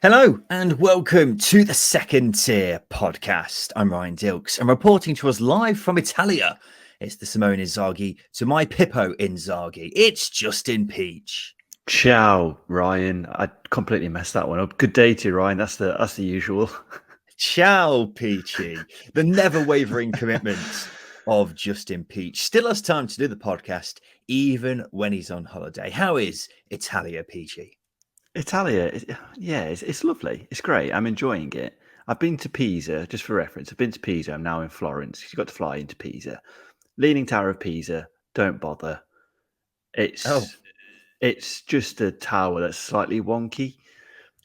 Hello and welcome to the Second Tier podcast. I'm Ryan Dilks and reporting to us live from Italia. It's the Simone Inzaghi to my Pippo Inzaghi. It's Justin Peach. Ciao, Ryan. I completely messed that one up. Good day to you, Ryan. That's the usual. Ciao, Peachy. The never wavering commitment of Justin Peach. Still has time to do the podcast even when he's on holiday. How is Italia, Peachy? Italia, it's lovely. It's great. I'm enjoying it. I've been to Pisa, just for reference. I've been to Pisa. I'm now in Florence. You've got to fly into Pisa. Leaning Tower of Pisa. Don't bother. It's just a tower that's slightly wonky.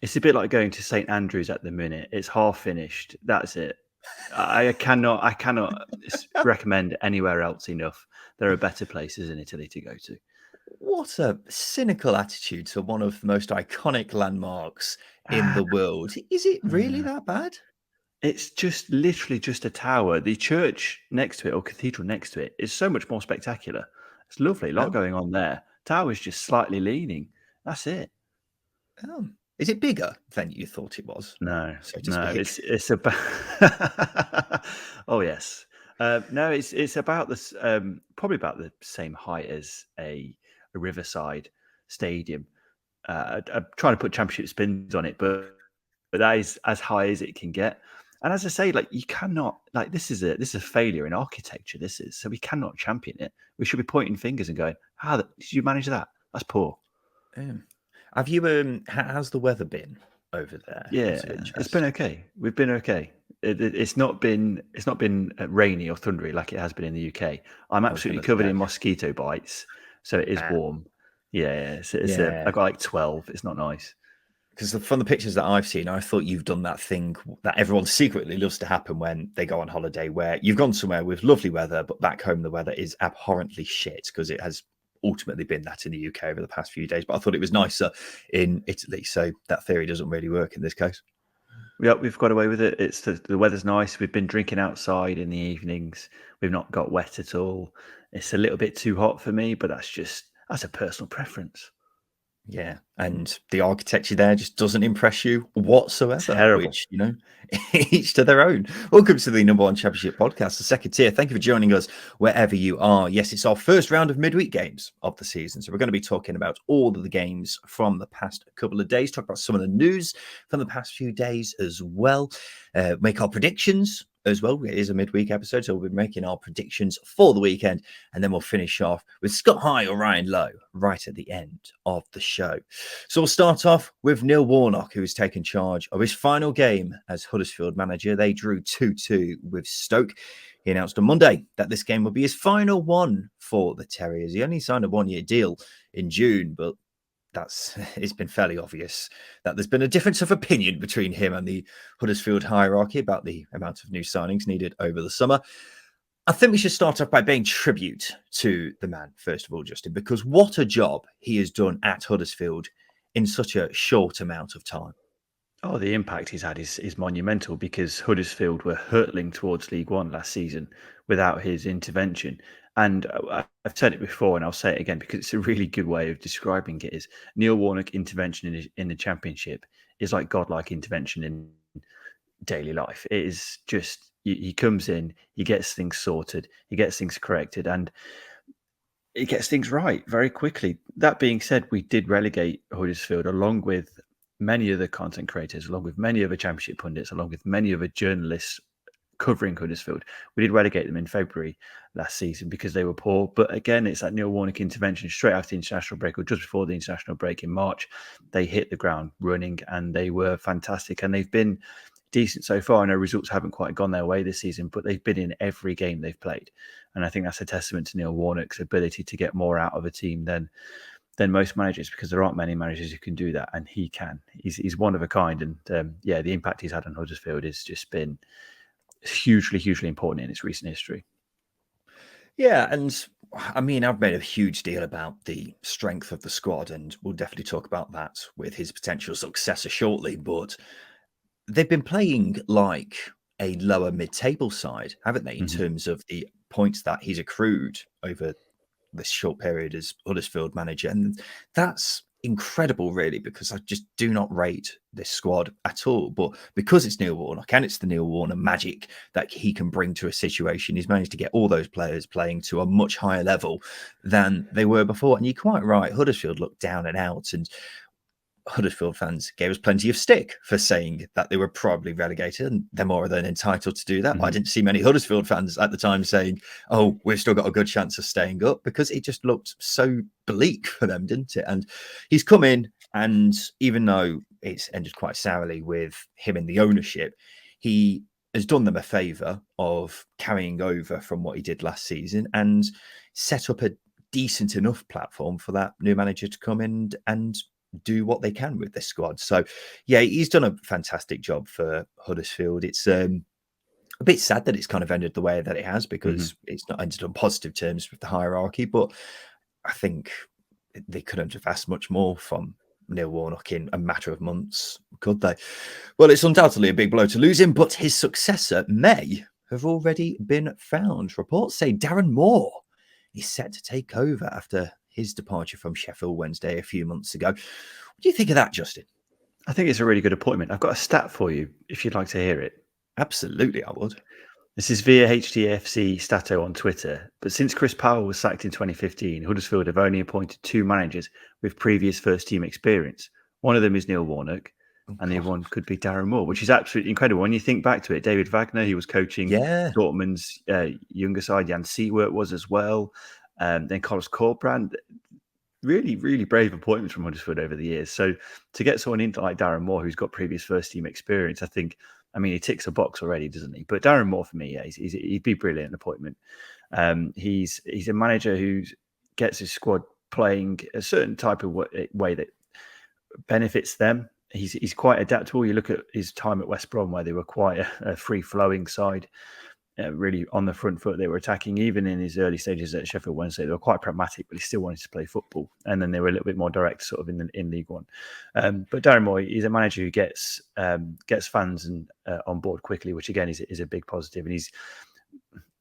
It's a bit like going to St Andrews at the minute. It's half finished. That's it. I cannot recommend anywhere else enough. There are better places in Italy to go to. What a cynical attitude to one of the most iconic landmarks in the world. Is it really that bad? It's just literally just a tower. The church next to it or cathedral next to it is so much more spectacular. It's lovely. A lot going on there. Tower's just slightly leaning. That's it. Is it bigger than you thought it was? No, So to no, speak? it's about. Oh yes, no, it's about this. Probably about the same height as a Riverside stadium. I'm trying to put championship spins on it, but that is as high as it can get. And as I say, like you cannot like this is a failure in architecture. This is so we cannot champion it. We should be pointing fingers and going, "How did you manage that? That's poor." Have you? How's the weather been over there? Yeah, it's been okay. We've been okay. It's not been rainy or thundery like it has been in the UK. I'm absolutely covered in mosquito bites, so it is warm. Yeah, I've got like 12. It's not nice. Because from the pictures that I've seen, I thought you've done that thing that everyone secretly loves to happen when they go on holiday, where you've gone somewhere with lovely weather, but back home the weather is abhorrently shit because it has ultimately been that in the UK over the past few days. But I thought it was nicer in Italy, so that theory doesn't really work in this case. Yeah, we've got away with it. It's the weather's nice. We've been drinking outside in the evenings. We've not got wet at all. It's a little bit too hot for me, but that's a personal preference. Yeah, and the architecture there just doesn't impress you whatsoever. Terrible. Which, each to their own. Welcome to the number one championship podcast, the Second Tier. Thank you for joining us wherever you are. Yes, it's our first round of midweek games of the season. So we're going to be talking about all of the games from the past couple of days, talk about some of the news from the past few days as well, make our predictions as well. It is a midweek episode, so we'll be making our predictions for the weekend, and then we'll finish off with Scott High or Ryan Lowe right at the end of the show. So we'll start off with Neil Warnock, who has taken charge of his final game as Huddersfield manager. They drew 2-2 with Stoke. He announced on Monday that this game will be his final one for the Terriers. He only signed a one-year deal in June, but it's been fairly obvious that there's been a difference of opinion between him and the Huddersfield hierarchy about the amount of new signings needed over the summer. I think we should start off by paying tribute to the man, first of all, Justin, because what a job he has done at Huddersfield in such a short amount of time. Oh, the impact he's had is monumental because Huddersfield were hurtling towards League One last season without his intervention. And I've said it before and I'll say it again because it's a really good way of describing it is Neil Warnock intervention in the Championship is like godlike intervention in daily life. It is just, he comes in, he gets things sorted, he gets things corrected and he gets things right very quickly. That being said, we did relegate Huddersfield along with many other content creators, along with many other Championship pundits, along with many other journalists covering Huddersfield. We did relegate them in February last season because they were poor. But again, it's that Neil Warnock intervention straight after the international break or just before the international break in March. They hit the ground running and they were fantastic. And they've been decent so far. I know results haven't quite gone their way this season, but they've been in every game they've played. And I think that's a testament to Neil Warnock's ability to get more out of a team than most managers, because there aren't many managers who can do that, and he can. He's one of a kind, and the impact he's had on Huddersfield has just been hugely important in its recent history. Yeah, and I mean, I've made a huge deal about the strength of the squad, and we'll definitely talk about that with his potential successor shortly, but they've been playing like a lower mid-table side, haven't they, in terms of the points that he's accrued over this short period as Huddersfield manager. And that's incredible, really, because I just do not rate this squad at all. But because it's Neil Warnock and it's the Neil Warner magic that he can bring to a situation, he's managed to get all those players playing to a much higher level than they were before. And you're quite right, Huddersfield looked down and out, and Huddersfield fans gave us plenty of stick for saying that they were probably relegated, and they're more than entitled to do that. But I didn't see many Huddersfield fans at the time saying, oh, we've still got a good chance of staying up, because it just looked so bleak for them, didn't it? And he's come in, and even though it's ended quite sourly with him in the ownership, he has done them a favour of carrying over from what he did last season and set up a decent enough platform for that new manager to come in and do what they can with this squad. So yeah, he's done a fantastic job for Huddersfield. It's a bit sad that it's kind of ended the way that it has, because it's not ended on positive terms with the hierarchy, but I think they couldn't have asked much more from Neil Warnock in a matter of months, could they? Well, it's undoubtedly a big blow to lose him, but his successor may have already been found. Reports say Darren Moore is set to take over after his departure from Sheffield Wednesday a few months ago. What do you think of that, Justin? I think it's a really good appointment. I've got a stat for you if you'd like to hear it. Absolutely, I would. This is via HDFC Stato on Twitter. But since Chris Powell was sacked in 2015, Huddersfield have only appointed 2 managers with previous first-team experience. One of them is Neil Warnock, and the other one could be Darren Moore, which is absolutely incredible. When you think back to it, David Wagner, he was coaching Dortmund's younger side. Jan Siewert was as well. Then Carlos Corbrand. Really, really brave appointments from Huddersfield over the years. So to get someone in like Darren Moore, who's got previous first-team experience, I mean, he ticks a box already, doesn't he? But Darren Moore, for me, yeah, he'd be a brilliant appointment. He's a manager who gets his squad playing a certain type of way that benefits them. He's quite adaptable. You look at his time at West Brom, where they were quite a free-flowing side, really on the front foot. They were attacking. Even in his early stages at Sheffield Wednesday, they were quite pragmatic, but he still wanted to play football. And then they were a little bit more direct, sort of in League One. But Darren Moore, he's a manager who gets fans and on board quickly, which again is a big positive. And he's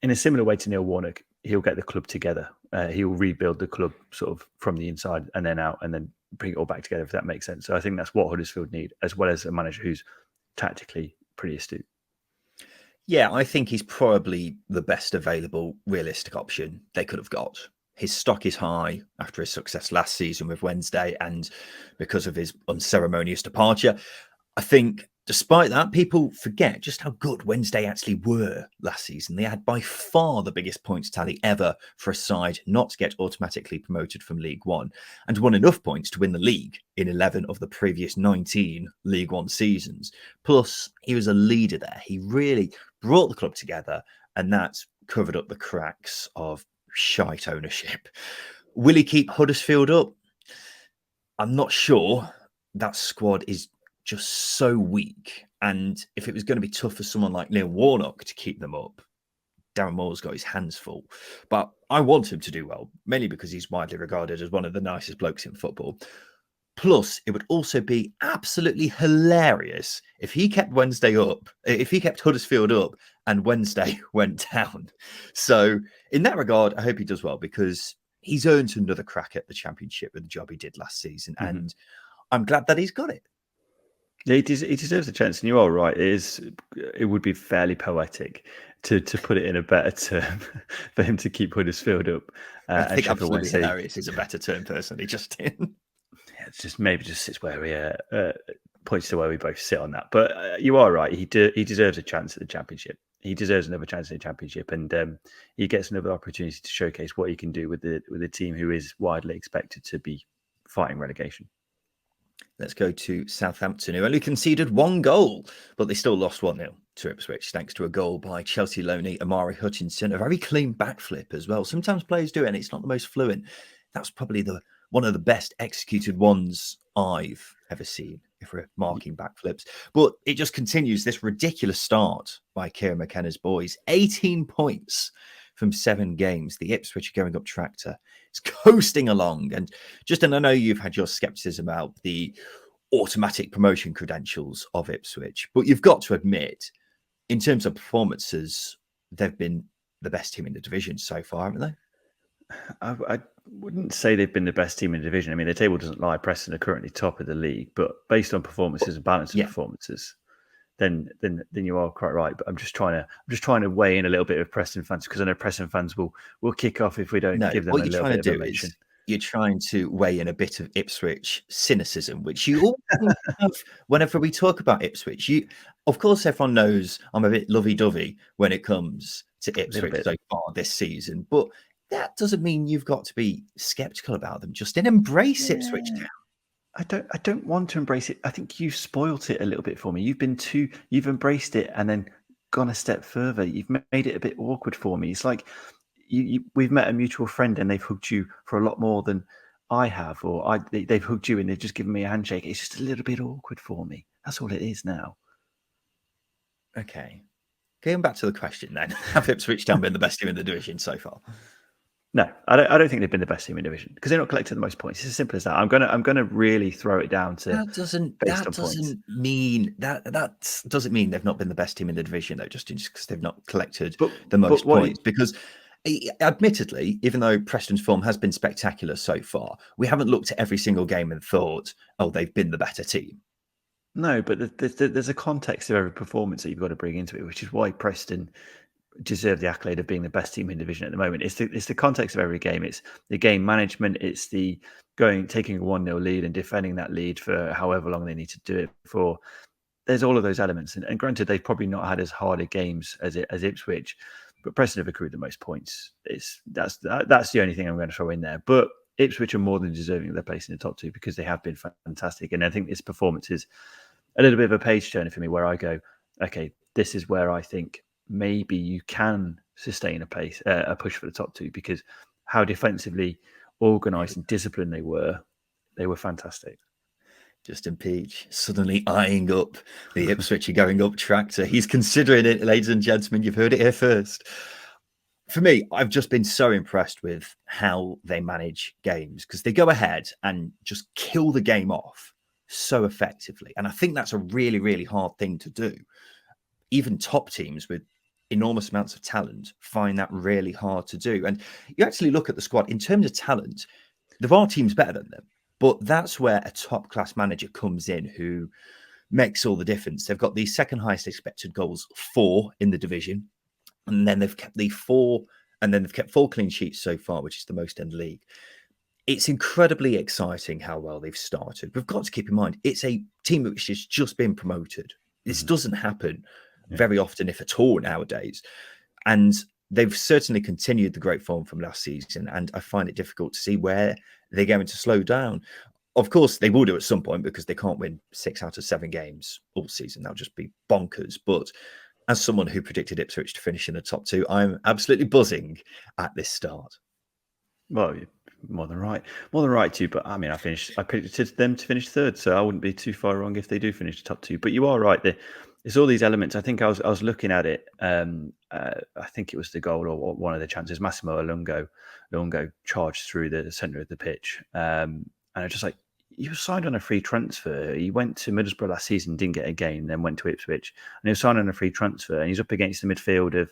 in a similar way to Neil Warnock. He'll get the club together. He'll rebuild the club sort of from the inside and then out, and then bring it all back together, if that makes sense. So I think that's what Huddersfield need, as well as a manager who's tactically pretty astute. Yeah, I think he's probably the best available realistic option they could have got. His stock is high after his success last season with Wednesday, and because of his unceremonious departure. I think despite that, people forget just how good Wednesday actually were last season. They had by far the biggest points tally ever for a side not to get automatically promoted from League One, and won enough points to win the league in 11 of the previous 19 League One seasons. Plus, he was a leader there. He really brought the club together, and that's covered up the cracks of shite ownership. Will he keep Huddersfield up? I'm not sure. That squad is just so weak. And if it was going to be tough for someone like Neil Warnock to keep them up, Darren Moore's got his hands full. But I want him to do well, mainly because he's widely regarded as one of the nicest blokes in football. Plus, it would also be absolutely hilarious if he kept Wednesday up, if he kept Huddersfield up and Wednesday went down. So in that regard, I hope he does well, because he's earned another crack at the Championship with the job he did last season. And I'm glad that he's got it. Yeah, he deserves a chance, and you are right. It would be fairly poetic to put it in a better term for him to keep Huddersfield up. I think absolutely hilarious is a better term, personally, Justin. Yeah, it's just maybe just sits where we points to where we both sit on that. But you are right. He deserves a chance at the Championship. He deserves another chance at the Championship, and he gets another opportunity to showcase what he can do with the team who is widely expected to be fighting relegation. Let's go to Southampton, who only conceded 1 goal, but they still lost 1-0 to Ipswich, thanks to a goal by Chelsea loanee Amari Hutchinson. A very clean backflip as well. Sometimes players do it, and it's not the most fluent. That's probably one of the best executed ones I've ever seen, if we're marking backflips. But it just continues this ridiculous start by Kieran McKenna's boys. 18 points from 7 games. The Ipswich are going up tractor. It's coasting along. And Justin, I know you've had your skepticism about the automatic promotion credentials of Ipswich, but you've got to admit, in terms of performances, they've been the best team in the division so far, haven't they? wouldn't say they've been the best team in the division. I mean, the table doesn't lie. Preston are currently top of the league, but based on performances and balance of performances, then you are quite right. But I'm just trying to weigh in a little bit of Preston fans, because I know Preston fans will kick off if we don't give them a little bit of a mention. You're trying to weigh in a bit of Ipswich cynicism, which you all seem to have whenever we talk about Ipswich. Of course, everyone knows I'm a bit lovey-dovey when it comes to Ipswich so far this season, but that doesn't mean you've got to be sceptical about them. Just embrace Ipswich Town. I don't want to embrace it. I think you've spoilt it a little bit for me. You've embraced it and then gone a step further. You've made it a bit awkward for me. It's like we've met a mutual friend and they've hugged you for a lot more than I have, or they've hugged you and they've just given me a handshake. It's just a little bit awkward for me. That's all it is now. Okay. Going back to the question then, have Ipswich Town been the best team in the division so far? No, I don't think they've been the best team in the division because they're not collecting the most points. It's as simple as that. I'm gonna really throw it down to that doesn't mean they've not been the best team in the division though, just because they've not collected the most points. Because admittedly, even though Preston's form has been spectacular so far, we haven't looked at every single game and thought, oh, they've been the better team. No, but there's a context of every performance that you've got to bring into it, which is why Preston deserve the accolade of being the best team in division at the moment. It's the context of every game. It's the game management. It's the taking a 1-0 lead and defending that lead for however long they need to do it for. There's all of those elements. And granted, they've probably not had as hard a games as Ipswich, but Preston have accrued the most points. That's the only thing I'm going to throw in there. But Ipswich are more than deserving of their place in the top two because they have been fantastic. And I think this performance is a little bit of a page turner for me where I go, okay, this is where I think maybe you can sustain a push for the top two, because how defensively organised and disciplined they were fantastic. Justin Peach suddenly eyeing up the Ipswich going up tractor. He's considering it, ladies and gentlemen. You've heard it here first. For me, I've just been so impressed with how they manage games, because they go ahead and just kill the game off so effectively. And I think that's a really, really hard thing to do. Even top teams with enormous amounts of talent find that really hard to do. And you actually look at the squad in terms of talent, there are teams better than them, but that's where a top class manager comes in who makes all the difference. They've got the second highest expected goals 4 in the division, and then they've kept four clean sheets so far, which is the most in the league. It's incredibly exciting how well they've started. We've got to keep in mind, it's a team which has just been promoted. This doesn't happen very often, if at all, nowadays. And they've certainly continued the great form from last season. And I find it difficult to see where they're going to slow down. Of course, they will do at some point, because they can't win 6 out of 7 games all season. That'll just be bonkers. But as someone who predicted Ipswich to finish in the top 2, I'm absolutely buzzing at this start. Well, you're more than right to. But I mean, I predicted them to finish 3rd, so I wouldn't be too far wrong if they do finish the top 2. But you are right. There's all these elements. I think I was looking at it. I think it was the goal or one of the chances. Massimo Lungo charged through the centre of the pitch, and I was just like, he was signed on a free transfer. He went to Middlesbrough last season, didn't get a game, then went to Ipswich, and he was signed on a free transfer. And he's up against the midfield of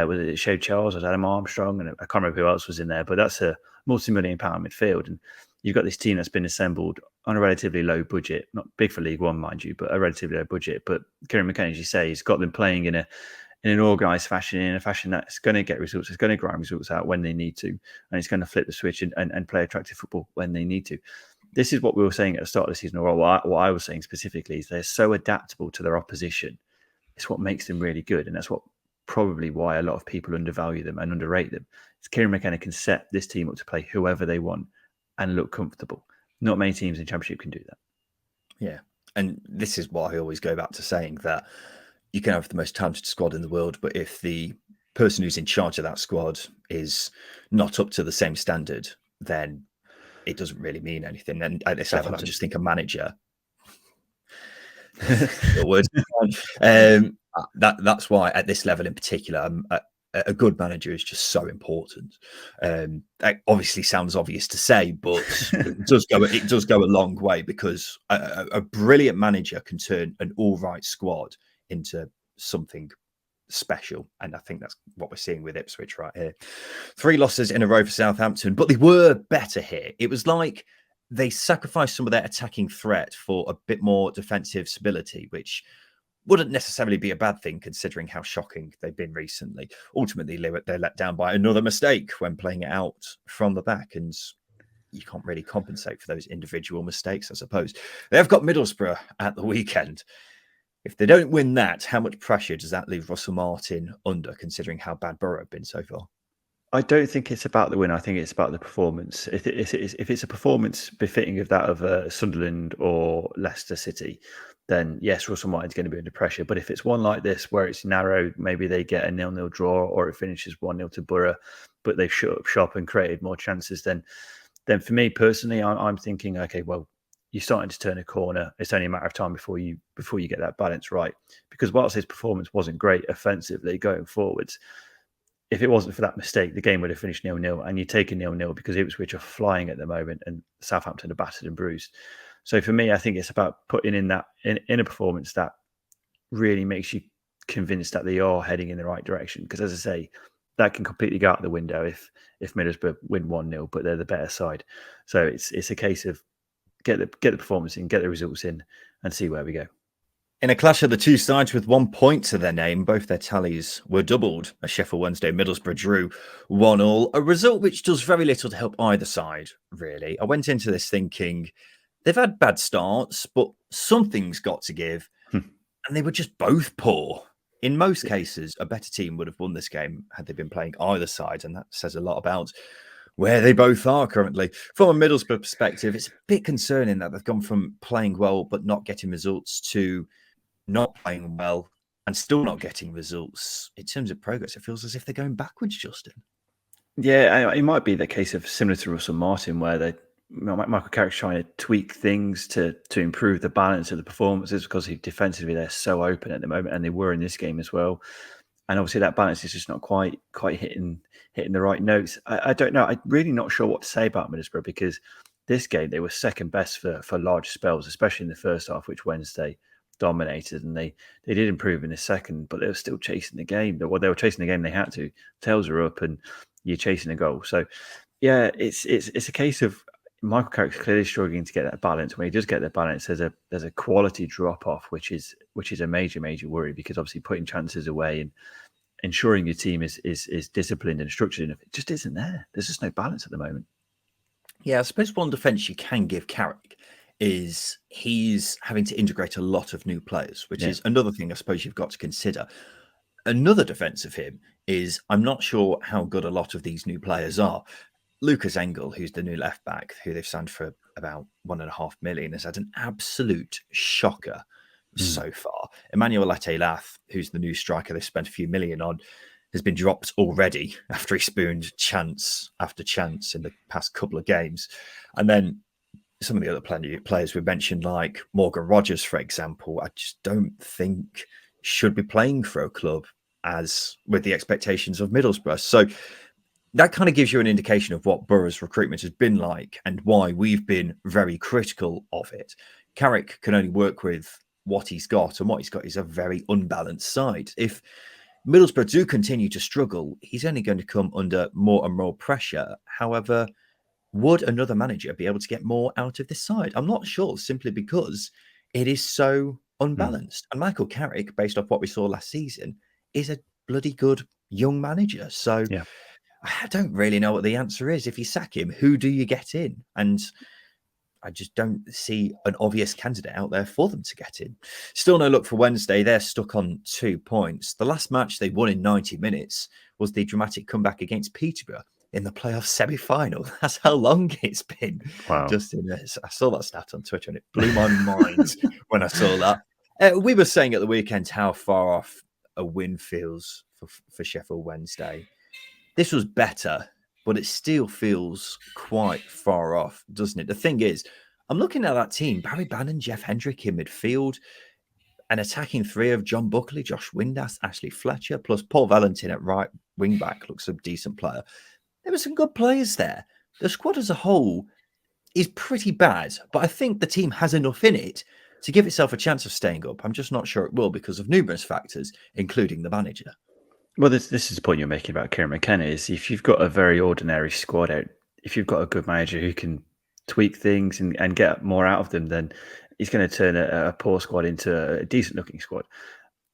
was it Shea Charles, or Adam Armstrong, and I can't remember who else was in there. But that's a multi-million-pound midfield, and you've got this team that's been assembled on a relatively low budget, not big for League One, mind you, but a relatively low budget. But Kieran McKenna, as you say, he's got them playing in an organised fashion, in a fashion that's going to get results. It's going to grind results out when they need to, and it's going to flip the switch and play attractive football when they need to. This is what we were saying at the start of the season, or what I was saying specifically, is they're so adaptable to their opposition. It's what makes them really good, and that's what probably why a lot of people undervalue them and underrate them. Kieran McKenna can set this team up to play whoever they want and look comfortable. Not many teams in the Championship can do that. Yeah. And this is why I always go back to saying that you can have the most talented squad in the world, but if the person who's in charge of that squad is not up to the same standard, then it doesn't really mean anything. And at this level, I just think a manager. That's why at this level in particular, a good manager is just so important. That obviously sounds obvious to say, but it does go a long way, because a brilliant manager can turn an all right squad into something special. And I think that's what we're seeing with Ipswich right here. 3 losses in a row for Southampton, but they were better here. It was like they sacrificed some of their attacking threat for a bit more defensive stability, which wouldn't necessarily be a bad thing considering how shocking they've been recently. Ultimately, they're let down by another mistake when playing it out from the back, and you can't really compensate for those individual mistakes, I suppose. They've got Middlesbrough at the weekend. If they don't win that, how much pressure does that leave Russell Martin under, considering how bad Borough have been so far? I don't think it's about the win. I think it's about the performance. If it's a performance befitting of that of Sunderland or Leicester City, then yes, Russell Martin's going to be under pressure. But if it's one like this where it's narrow, maybe they get a 0-0 draw or it finishes 1-0 to Borough, but they've shut up shop and created more chances, then for me personally, I'm thinking, okay, well, you're starting to turn a corner. It's only a matter of time before you get that balance right. Because whilst his performance wasn't great offensively going forwards, if it wasn't for that mistake, the game would have finished 0-0, and you take a 0-0 because Ipswich are flying at the moment and Southampton are battered and bruised. So for me, I think it's about putting in that in a performance that really makes you convinced that they are heading in the right direction. Because as I say, that can completely go out the window if Middlesbrough win 1-0, but they're the better side. So it's a case of get the performance in, get the results in, and see where we go. In a clash of the two sides with 1 point to their name, both their tallies were doubled. A Sheffield Wednesday Middlesbrough drew 1-1, a result which does very little to help either side, really. I went into this thinking they've had bad starts, but something's got to give. And they were just both poor. In most cases, a better team would have won this game had they been playing either side, and that says a lot about where they both are currently. From a Middlesbrough perspective, it's a bit concerning that they've gone from playing well but not getting results to not playing well and still not getting results. In terms of progress, it feels as if they're going backwards, Justin. Yeah, it might be the case of similar to Russell Martin, where Michael Carrick's trying to tweak things to improve the balance of the performances because defensively they're so open at the moment, and they were in this game as well. And obviously that balance is just not quite hitting the right notes. I don't know. I'm really not sure what to say about Middlesbrough, because this game they were second best for large spells, especially in the first half, which Wednesday dominated, and they did improve in the second, but they were still chasing the game. They were chasing the game. They had to. Tails are up, and you're chasing a goal. So yeah, it's a case of Michael Carrick's clearly struggling to get that balance. When he does get that balance, there's a quality drop off, which is a major worry, because obviously putting chances away and ensuring your team is disciplined and structured enough, it just isn't there. There's just no balance at the moment. Yeah, I suppose one defence you can give Carrick is he's having to integrate a lot of new players, which is another thing I suppose you've got to consider. Another defence of him is I'm not sure how good a lot of these new players are. Lucas Engel, who's the new left back, who they've signed for about $1.5 million, has had an absolute shocker so far. Emmanuel Latte-Lath, who's the new striker they've spent a few million on, has been dropped already after he spooned chance after chance in the past couple of games. And then some of the other players we mentioned, like Morgan Rogers, for example, I just don't think should be playing for a club as with the expectations of Middlesbrough. So that kind of gives you an indication of what Borough's recruitment has been like and why we've been very critical of it. Carrick can only work with what he's got, and what he's got is a very unbalanced side. If Middlesbrough do continue to struggle, he's only going to come under more and more pressure. However, would another manager be able to get more out of this side? I'm not sure, simply because it is so unbalanced. And Michael Carrick, based off what we saw last season, is a bloody good young manager. So yeah, I don't really know what the answer is. If you sack him, who do you get in? And I just don't see an obvious candidate out there for them to get in. Still no luck for Wednesday. They're stuck on 2 points. The last match they won in 90 minutes was the dramatic comeback against Peterborough in the playoff semi-final. That's how long it's been. wow. Justin, I saw that stat on Twitter and it blew my mind when I saw that. We were saying at the weekend how far off a win feels for Sheffield Wednesday. This was better, but it still feels quite far off, doesn't it? The thing is, I'm looking at that team, Barry Bannon, Jeff Hendrick in midfield, an attacking three of John Buckley, Josh Windass, Ashley Fletcher, plus Paul Valentin at right wing back looks a decent player. There were some good players there. The squad as a whole is pretty bad, but I think the team has enough in it to give itself a chance of staying up. I'm just not sure it will because of numerous factors, including the manager. Well, this is the point you're making about Kieran McKenna, is if you've got a very ordinary squad out, if you've got a good manager who can tweak things and get more out of them, then he's going to turn a poor squad into a decent looking squad.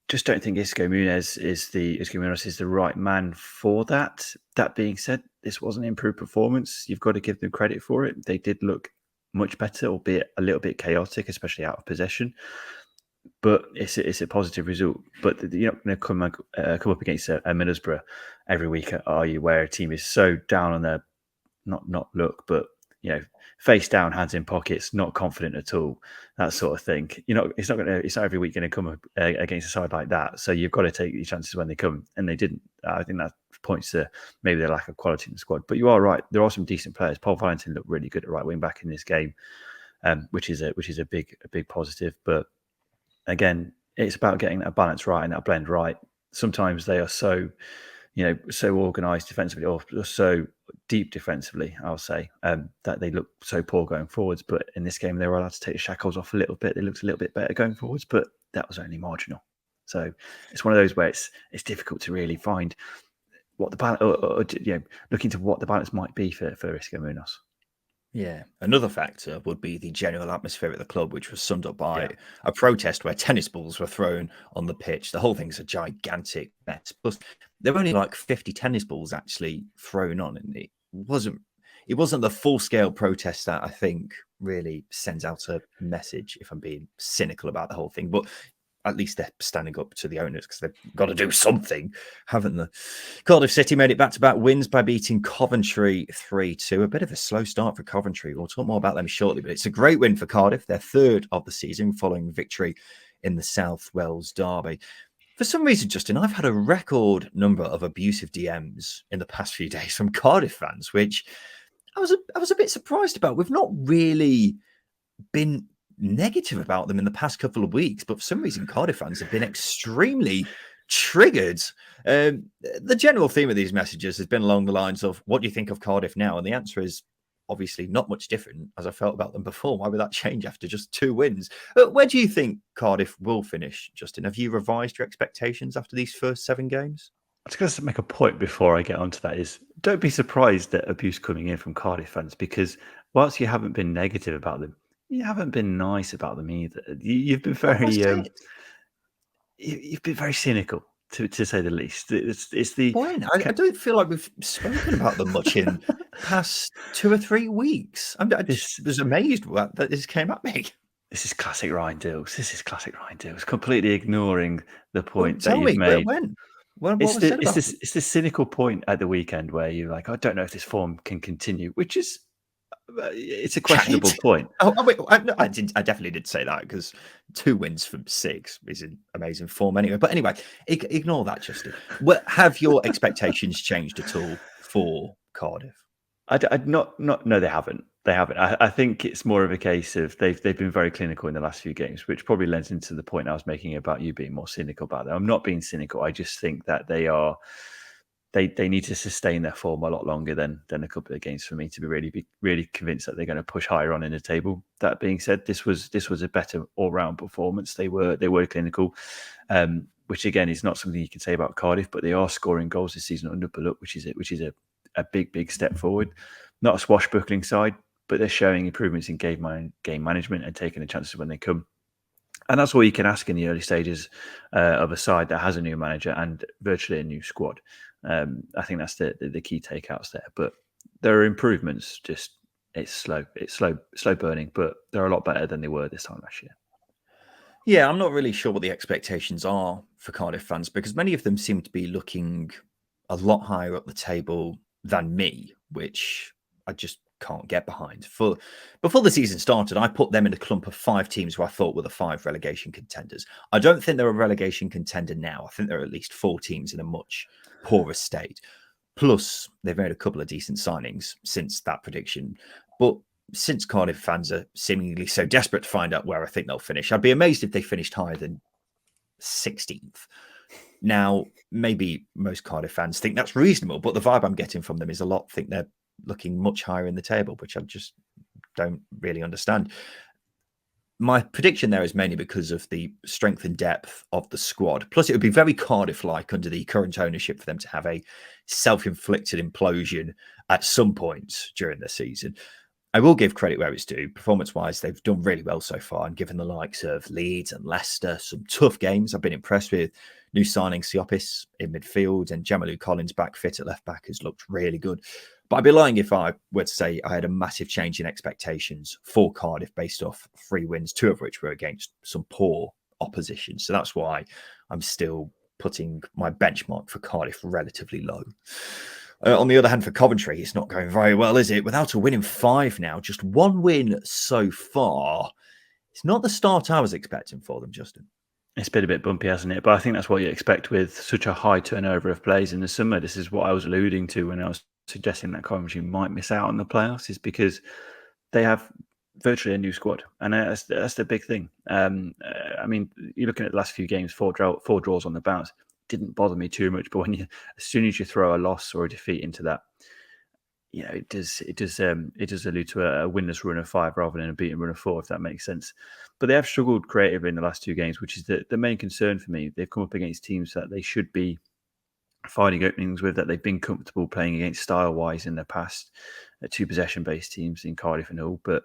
Just don't think Isco Munoz is the right man for that. That being said, this was an improved performance. You've got to give them credit for it. They did look much better, albeit a little bit chaotic, especially out of possession. But it's a positive result. But you're not going to come up against a Middlesbrough every week, are you? Where a team is so down on their not look, but face down, hands in pockets, not confident at all, that sort of thing. It's not every week going to come against a side like that. So you've got to take your chances when they come, and they didn't. I think that points to maybe their lack of quality in the squad. But you are right; there are some decent players. Paul Valentin looked really good at right wing back in this game, which is a big positive. But again, it's about getting that balance right and that blend right. Sometimes they are so organised defensively or so deep defensively, I'll say, that they look so poor going forwards. But in this game, they were allowed to take the shackles off a little bit. They looked a little bit better going forwards, but that was only marginal. So it's one of those where it's difficult to really find what the balance, look into what the balance might be for Isco Munoz. Yeah. Another factor would be the general atmosphere at the club, which was summed up by a protest where tennis balls were thrown on the pitch. The whole thing's a gigantic mess. Plus, there were only like 50 tennis balls actually thrown on, and it wasn't the full-scale protest that I think really sends out a message, if I'm being cynical about the whole thing. But at least they're standing up to the owners because they've got to do something, haven't they? Cardiff City made it back-to-back wins by beating Coventry 3-2. A bit of a slow start for Coventry. We'll talk more about them shortly, but it's a great win for Cardiff, their third of the season, following victory in the South Wales derby. For some reason, Justin, I've had a record number of abusive DMs in the past few days from Cardiff fans, which I was a bit surprised about. We've not really been negative about them in the past couple of weeks, but for some reason Cardiff fans have been extremely triggered. The general theme of these messages has been along the lines of, what do you think of Cardiff now? And the answer is obviously not much different as I felt about them before. Why would that change after just 2 wins? Where do you think Cardiff will finish, Justin? Have you revised your expectations after these first 7 games? I was going to make a point before I get onto that, is don't be surprised at abuse coming in from Cardiff fans, because whilst you haven't been negative about them, you haven't been nice about them either. You've been very, you've been very cynical, to say the least. It's the point. I don't feel like we've spoken about them much in past 2 or 3 weeks. I just was amazed that this came at me. This is classic Ryan Dilks. Completely ignoring the point that you've made. When? It's the cynical point at the weekend where you're like, I don't know if this form can continue, which is it's a questionable point. Wait, I definitely did say that, because 2 wins from 6 is an amazing form anyway. But anyway, ignore that, Justin. Have your expectations changed at all for Cardiff? No, they haven't. I think it's more of a case of they've been very clinical in the last few games, which probably lends into the point I was making about you being more cynical about them. I'm not being cynical. I just think that they need to sustain their form a lot longer than a couple of games for me to be really convinced that they're going to push higher on in the table. That being said, this was a better all-round performance. They were clinical, which again is not something you can say about Cardiff, but they are scoring goals this season under Bullock, which is a big step forward. Not a swashbuckling side, but they're showing improvements in game management and taking the chances when they come. And that's all you can ask in the early stages of a side that has a new manager and virtually a new squad. I think that's the key takeouts there. But there are improvements. Just it's slow burning, but they're a lot better than they were this time last year. Yeah, I'm not really sure what the expectations are for Cardiff fans, because many of them seem to be looking a lot higher up the table than me, which I just can't get behind. Before the season started, I put them in a clump of 5 teams who I thought were the 5 relegation contenders. I don't think they're a relegation contender now. I think there are at least 4 teams in a much poorer state. Plus, they've made a couple of decent signings since that prediction. But since Cardiff fans are seemingly so desperate to find out where I think they'll finish, I'd be amazed if they finished higher than 16th. Now, maybe most Cardiff fans think that's reasonable, but the vibe I'm getting from them is a lot think they're looking much higher in the table, which I just don't really understand. My prediction there is mainly because of the strength and depth of the squad. Plus, it would be very Cardiff-like under the current ownership for them to have a self-inflicted implosion at some point during the season. I will give credit where it's due. Performance-wise, they've done really well so far, and given the likes of Leeds and Leicester some tough games, I've been impressed with new signing Siopis in midfield, and Jamalu Collins back fit at left back has looked really good. But I'd be lying if I were to say I had a massive change in expectations for Cardiff based off 3 wins, 2 of which were against some poor opposition. So that's why I'm still putting my benchmark for Cardiff relatively low. On the other hand, for Coventry, it's not going very well, is it? Without a win in 5 now, just 1 win so far. It's not the start I was expecting for them, Justin. It's been a bit bumpy, hasn't it? But I think that's what you expect with such a high turnover of players in the summer. This is what I was alluding to when I was suggesting that Coventry might miss out on the playoffs, is because they have virtually a new squad, and that's the big thing. I mean, you're looking at the last few games, 4 draws on the bounce. Didn't bother me too much, but when as soon as you throw a loss or a defeat into that, it does allude to a winless run of 5 rather than a beaten run of 4, if that makes sense. But they have struggled creatively in the last 2 games, which is the main concern for me. They've come up against teams that they should be finding openings with, that they've been comfortable playing against style-wise in the past, 2 possession-based teams in Cardiff and Hull, but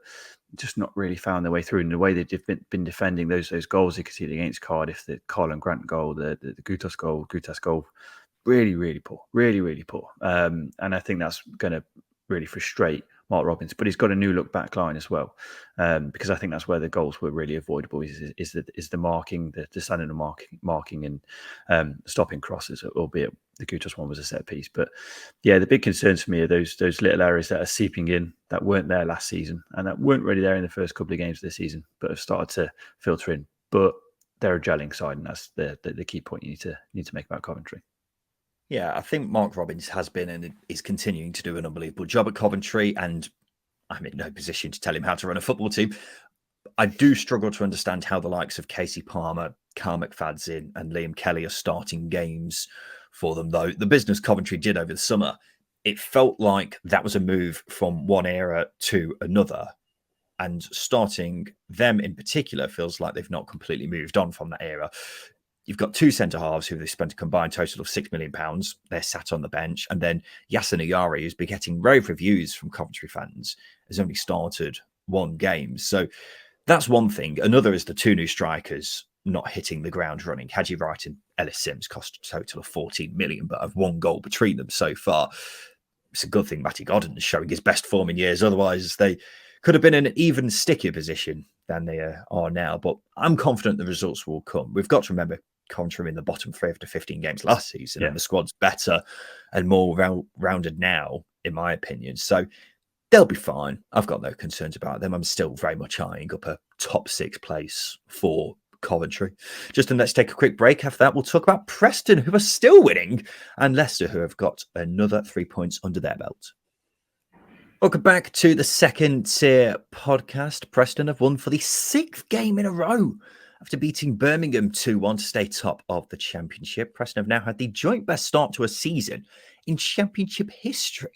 just not really found their way through. And the way they've been defending those goals you could see against Cardiff, the Colin Grant goal, the Gutas goal, really, really poor, really, really poor. And I think that's going to really frustrate Mark Robins, but he's got a new look back line as well, because I think that's where the goals were really avoidable. Is the marking, the standing of marking and stopping crosses, albeit the Gutas one was a set piece. But yeah, the big concerns for me are those little areas that are seeping in that weren't there last season and that weren't really there in the first couple of games of the season, but have started to filter in. But they're a gelling side, and that's the key point you need to make about Coventry. Yeah, I think Mark Robins has been and is continuing to do an unbelievable job at Coventry, and I'm in no position to tell him how to run a football team. I do struggle to understand how the likes of Casey Palmer, Carl McFadzean and Liam Kelly are starting games for them, though. The business Coventry did over the summer, it felt like that was a move from one era to another. And starting them in particular feels like they've not completely moved on from that era. You've got 2 centre-halves who they've spent a combined total of £6 million. They're sat on the bench. And then Yasin Ayari, who's been getting rave reviews from Coventry fans, has only started 1 game. So that's one thing. Another is the 2 new strikers not hitting the ground running. Haji Wright and Ellis Sims cost a total of 14 million, but have 1 goal between them so far. It's a good thing Matty Godden is showing his best form in years. Otherwise, they could have been in an even stickier position than they are now. But I'm confident the results will come. We've got to remember Coventry in the bottom 3 after 15 games last season, and the squad's better and more rounded now, in my opinion. So they'll be fine. I've got no concerns about them. I'm still very much eyeing up a top 6 place for Coventry. Justin, let's take a quick break. After that, we'll talk about Preston, who are still winning, and Leicester, who have got another 3 points under their belt. Welcome back to the Second Tier podcast. Preston have won for the 6th game in a row. After beating Birmingham 2-1 to stay top of the Championship, Preston have now had the joint best start to a season in Championship history.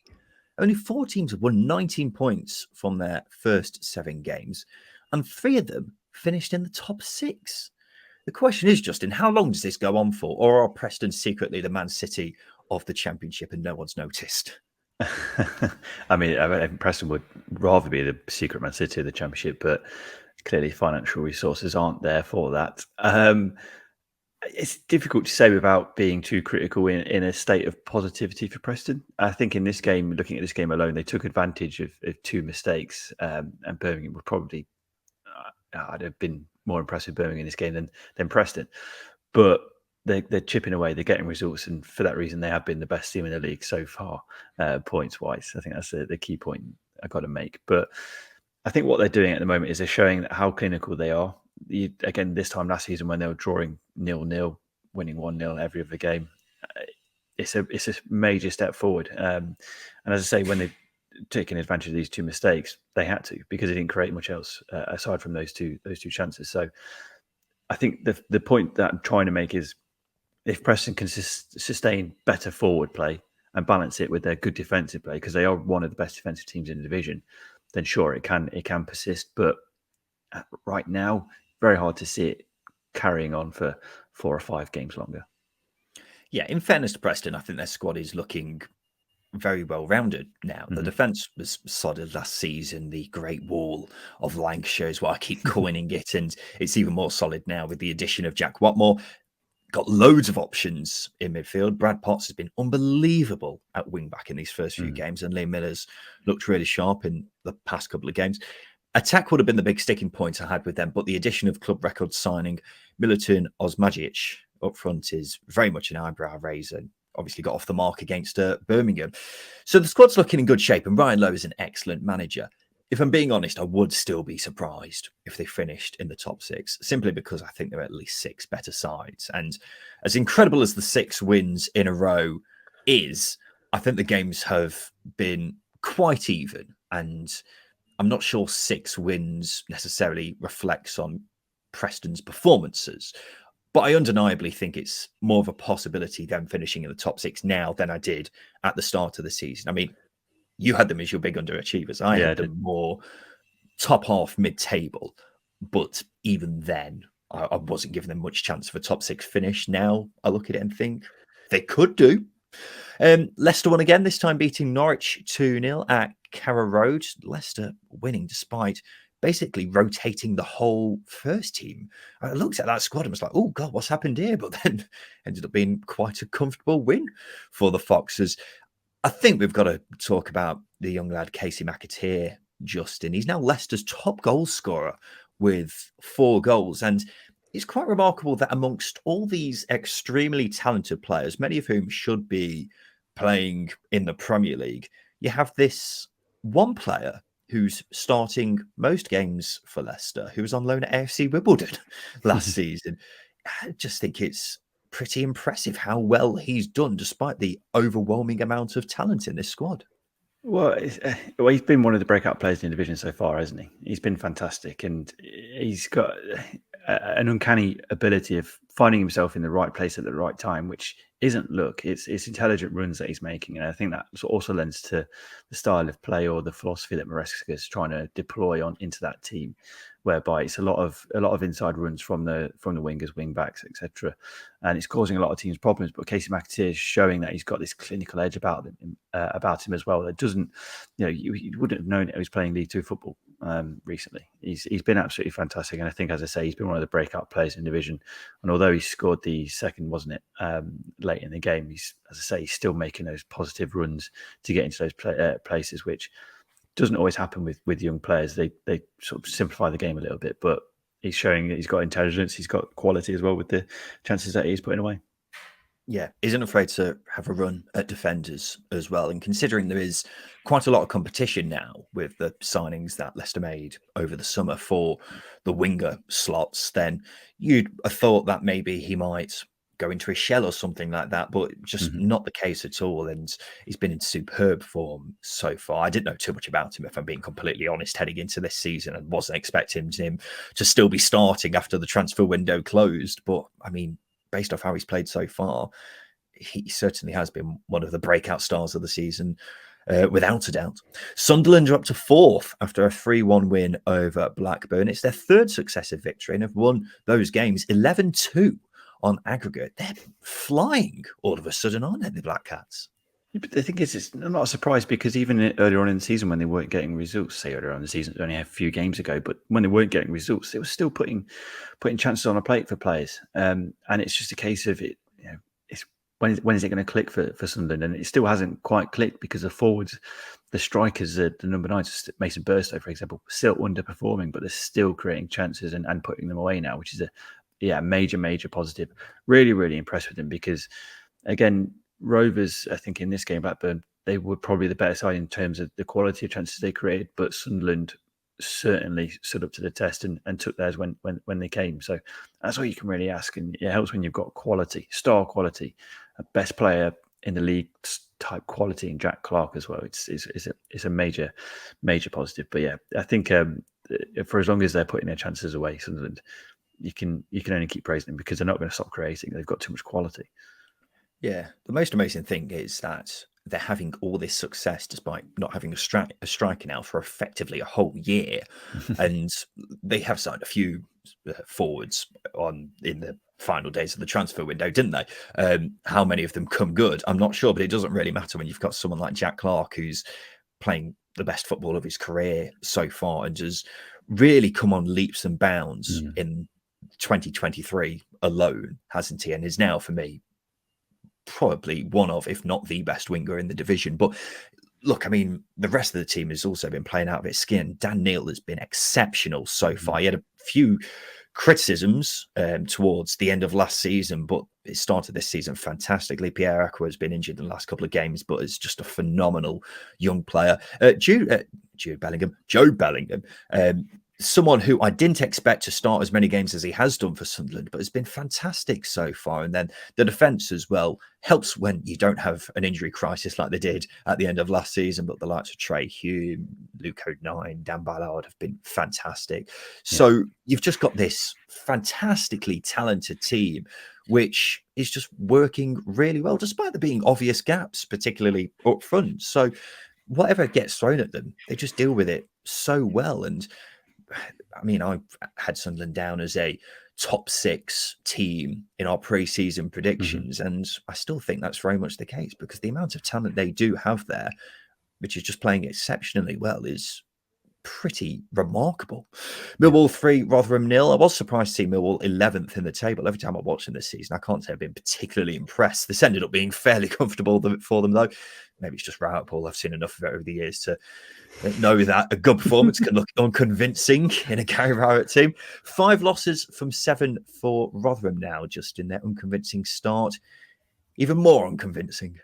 Only 4 teams have won 19 points from their first 7 games, and 3 of them finished in the top 6. The question is, Justin, how long does this go on for? Or are Preston secretly the Man City of the Championship and no one's noticed? I mean, Preston would rather be the secret Man City of the Championship, but clearly financial resources aren't there for that. It's difficult to say without being too critical in a state of positivity for Preston. I think in this game, looking at this game alone, they took advantage of 2 mistakes, and Birmingham would probably, I'd have been more impressed with Birmingham in this game than Preston. But they're chipping away, they're getting results, and for that reason, they have been the best team in the league so far, points-wise. I think that's the key point I've got to make. But I think what they're doing at the moment is they're showing how clinical they are. Again, this time last season when they were drawing 0-0, winning 1-0 every other game, it's a major step forward. And as I say, when they've taken advantage of these 2 mistakes, they had to, because they didn't create much else aside from those two chances. So I think the point that I'm trying to make is, if Preston can sustain better forward play and balance it with their good defensive play, because they are one of the best defensive teams in the division, then sure, it can persist. But right now, very hard to see it carrying on for 4 or 5 games longer. Yeah, in fairness to Preston, I think their squad is looking very well rounded now. The defence was solid last season. The Great Wall of Lancashire is what I keep coining it, and it's even more solid now with the addition of Jack Watmore. Got loads of options in midfield. Brad Potts has been unbelievable at wing back in these first few games, and Liam Miller's looked really sharp in the past couple of games. Attack would have been the big sticking point I had with them, but the addition of club record signing Milutin Osmajic up front is very much an eyebrow raiser. Obviously got off the mark against Birmingham. So the squad's looking in good shape, and Ryan Lowe is an excellent manager. If I'm being honest, I would still be surprised if they finished in the top 6, simply because I think there are at least 6 better sides. And as incredible as the 6 wins in a row is, I think the games have been quite even. And I'm not sure 6 wins necessarily reflects on Preston's performances. But I undeniably think it's more of a possibility them finishing in the top 6 now than I did at the start of the season. I mean, you had them as your big underachievers. I had them more top half mid-table. But even then, I wasn't giving them much chance of a top 6 finish. Now I look at it and think they could do. Leicester won again, this time beating Norwich 2-0 at Carrow Road. Leicester winning despite basically rotating the whole first team. I looked at that squad and was like, oh, God, what's happened here? But then ended up being quite a comfortable win for the Foxes. I think we've got to talk about the young lad, Casey McAteer, Justin. He's now Leicester's top goal scorer with 4 goals. And it's quite remarkable that amongst all these extremely talented players, many of whom should be playing in the Premier League, you have this one player who's starting most games for Leicester, who was on loan at AFC Wimbledon last season. I just think it's pretty impressive how well he's done, despite the overwhelming amount of talent in this squad. Well, he's been one of the breakout players in the division so far, hasn't he? He's been fantastic, and he's got an uncanny ability of finding himself in the right place at the right time, which isn't luck. It's intelligent runs that he's making, and I think that also lends to the style of play or the philosophy that Maresca is trying to deploy into that team, whereby it's a lot of inside runs from the wingers, wing backs, etc. And it's causing a lot of teams problems. But Casey McAteer is showing that he's got this clinical edge about him as well. That doesn't, you wouldn't have known it. He was playing League 2 football recently. He's been absolutely fantastic, and I think, as I say, he's been one of the breakout players in the division. And although he scored the second, wasn't it, late in the game, he's still making those positive runs to get into those places, which doesn't always happen with young players. They sort of simplify the game a little bit, but he's showing that he's got intelligence, he's got quality as well with the chances that he's putting away. Yeah, isn't afraid to have a run at defenders as well. And considering there is quite a lot of competition now with the signings that Leicester made over the summer for the winger slots, then you'd have thought that maybe he might go into a shell or something like that, but just not the case at all. And he's been in superb form so far. I didn't know too much about him, if I'm being completely honest, heading into this season, and wasn't expecting him to still be starting after the transfer window closed. But I mean, based off how he's played so far, he certainly has been one of the breakout stars of the season, without a doubt. Sunderland are up to 4th after a 3-1 win over Blackburn. It's their 3rd successive victory and have won those games 11-2 on aggregate. They're flying all of a sudden, aren't they, the Black Cats? But the thing is, it's not a surprise, because even earlier on in the season, when they weren't getting results, say earlier on in the season, only a few games ago, but when they weren't getting results, they were still putting chances on a plate for players. And it's just a case of it. It's when is it going to click for Sunderland? And it still hasn't quite clicked, because the forwards, the strikers, the number 9s, Mason Burstow, for example, still underperforming, but they're still creating chances and putting them away now, which is a major positive. Really, really impressed with them, because again, Rovers, I think in this game, Blackburn, they were probably the better side in terms of the quality of chances they created, but Sunderland certainly stood up to the test and took theirs when they came. So that's all you can really ask, and it helps when you've got quality, star quality, a best player in the league type quality in Jack Clark as well. It's a major positive. But yeah, I think for as long as they're putting their chances away, Sunderland, you can only keep praising them, because they're not going to stop creating. They've got too much quality. Yeah, the most amazing thing is that they're having all this success despite not having a striker now for effectively a whole year, and they have signed a few forwards in the final days of the transfer window, didn't they? How many of them come good? I'm not sure, but it doesn't really matter when you've got someone like Jack Clark who's playing the best football of his career so far and has really come on leaps and bounds in 2023 alone, hasn't he? And is now, for me, probably one of, if not the best winger in the division. But look, I mean, the rest of the team has also been playing out of its skin. Dan Neil has been exceptional so far. He had a few criticisms towards the end of last season, but it started this season fantastically. Pierre Aqua has been injured in the last couple of games, but is just a phenomenal young player. Joe Bellingham, someone who I didn't expect to start as many games as he has done for Sunderland, but has been fantastic so far. And then the defence as well helps when you don't have an injury crisis like they did at the end of last season. But the likes of Trey Hume, Luke O'Nien, Dan Ballard have been fantastic. So you've just got this fantastically talented team, which is just working really well, despite there being obvious gaps, particularly up front. So whatever gets thrown at them, they just deal with it so well. And I mean, I had Sunderland down as a top 6 team in our pre-season predictions, and I still think that's very much the case because the amount of talent they do have there, which is just playing exceptionally well, is pretty remarkable. Millwall 3, Rotherham 0. I was surprised to see Millwall 11th in the table. Every time I watch them this season, I can't say I've been particularly impressed. This ended up being fairly comfortable for them, though. Maybe it's just Routpool. I've seen enough of it over the years to know that a good performance can look unconvincing in a Gary Rowett team. 5 losses from 7 for Rotherham now, just in their unconvincing start. Even more unconvincing.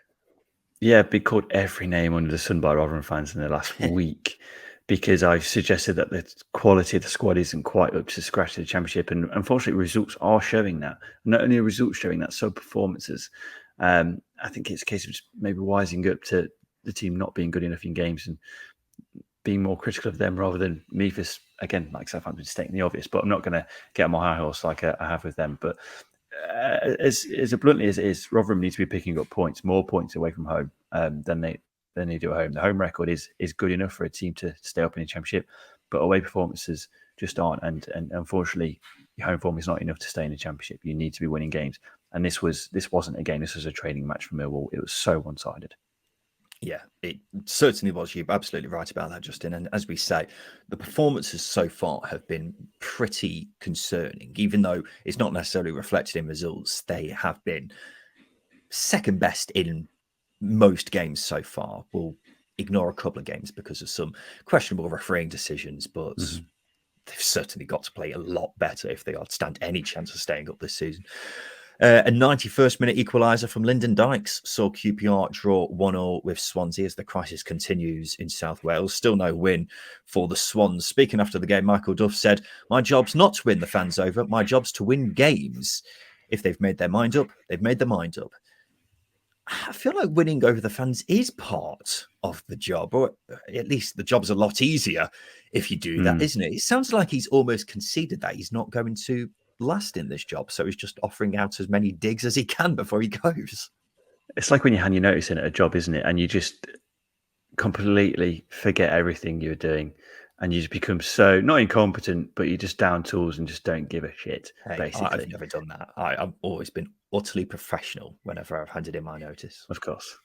Yeah, been called every name under the sun by Rotherham fans in the last week because I've suggested that the quality of the squad isn't quite up to scratch of the Championship. And unfortunately, results are showing that. Not only are results showing that, so performances. I think it's a case of just maybe wising up to the team not being good enough in games and being more critical of them rather than me for, again, like Southampton stating the obvious, but I'm not going to get on my high horse like I have with them. But as bluntly as it is, Rotherham needs to be picking up points, more points away from home than they do at home. The home record is good enough for a team to stay up in the Championship, but away performances just aren't. And unfortunately, your home form is not enough to stay in the Championship. You need to be winning games. And this wasn't a game. This was a training match for Millwall. It was so one-sided. Yeah, it certainly was. You're absolutely right about that, Justin. And as we say, the performances so far have been pretty concerning. Even though it's not necessarily reflected in results, they have been second best in most games so far. We'll ignore a couple of games because of some questionable refereeing decisions, but they've certainly got to play a lot better if they are to stand any chance of staying up this season. A 91st minute equaliser from Lyndon Dykes saw QPR draw 1-0 with Swansea as the crisis continues in South Wales. Still no win for the Swans. Speaking after the game, Michael Duff said, "My job's not to win the fans over. My job's to win games. If they've made their mind up, they've made their mind up." I feel like winning over the fans is part of the job, or at least the job's a lot easier if you do that, isn't it? It sounds like he's almost conceded that he's not going to last in this job, so he's just offering out as many digs as he can before he goes. It's like when you hand your notice in at a job, isn't it? And you just completely forget everything you're doing and you just become so not incompetent, but you're just down tools and just don't give a shit, basically. I've never done that. I've always been utterly professional whenever I've handed in my notice. Of course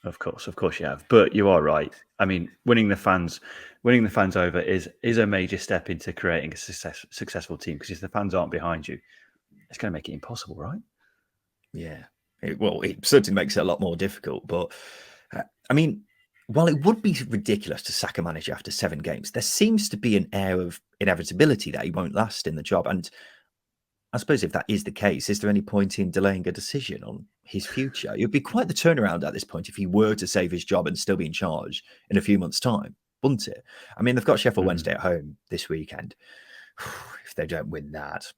you have. But you are right. I mean, winning the fans over is a major step into creating a successful team, because if the fans aren't behind you, it's going to make it impossible, right? Yeah. It certainly makes it a lot more difficult. But, I mean, while it would be ridiculous to sack a manager after 7 games, there seems to be an air of inevitability that he won't last in the job. And I suppose if that is the case, is there any point in delaying a decision on his future? It would be quite the turnaround at this point if he were to save his job and still be in charge in a few months' time, wouldn't it? I mean, they've got Sheffield Wednesday at home this weekend. If they don't win that,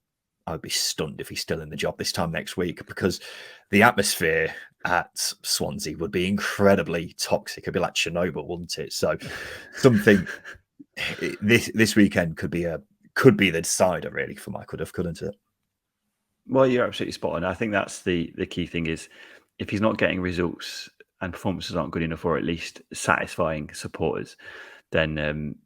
I would be stunned if he's still in the job this time next week, because the atmosphere at Swansea would be incredibly toxic. It'd be like Chernobyl, wouldn't it? So something this weekend could be the decider really for Michael Duff, couldn't it? Well, you're absolutely spot on. I think that's the key thing is if he's not getting results and performances aren't good enough, or at least satisfying supporters, then